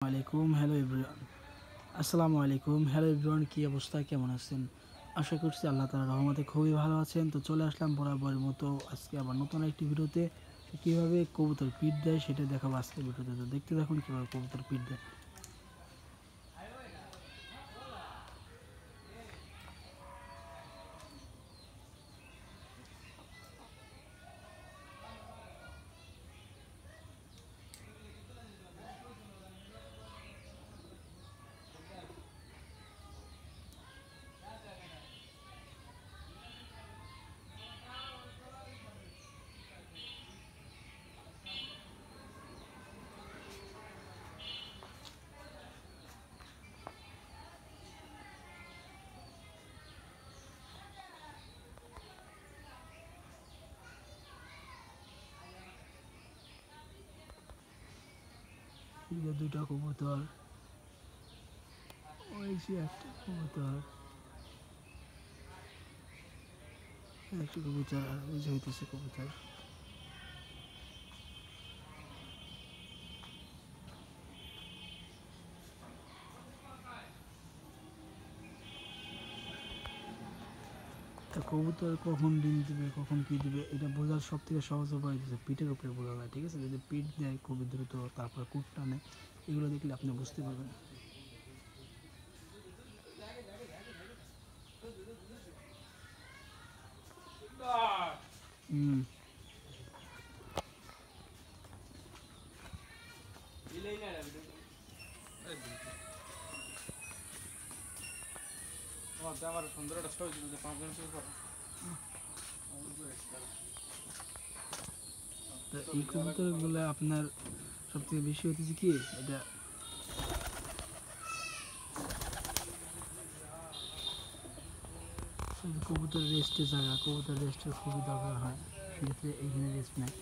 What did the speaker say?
Hello everyone. আসসালামু আলাইকুম। Hello everyone, কী অবস্থা, কেমন আছেন? আশা করছি আল্লাহ তাআলার রহমতে খুবই ভালো আছেন। তো চলে আসলাম বরাবরের মতো আজকে আবার নতুন একটি ভিডিওতে। কীভাবে কবুতর পিট দেয় সেটা দেখাবো আজকে ভিডিওতে। তো দেখতে দেখুন কীভাবে কবুতর পিট দেয়। এই যে দুইটা কবুতর, ওই যে একটা কবুতর, একটা কবুতর, আর ওই যে হইতেছে কবুতর। তা কবুতর কখন ডিম দিবে, কখন কী দিবে, এটা বোঝার সব থেকে সহজ উপায় হচ্ছে পিঠের উপরে বোঝা যায়। ঠিক আছে, যদি পিঠ দেয় খুবই দ্রুত, তারপর কুট টানে, এগুলো দেখলে আপনি বুঝতে পারবেন। হুম, আমার সুন্দর একটা ছবি তুলতে 5 মিনিট পর তো এই কবুতরগুলো আপনার সব থেকে বেশি হতেছে কি, এটা কবুতর রেস্টের জায়গা, কবুতর রেস্টের খুবই দরকার হয়, সেক্ষেত্রে এইখানে রেস্ট নেয়।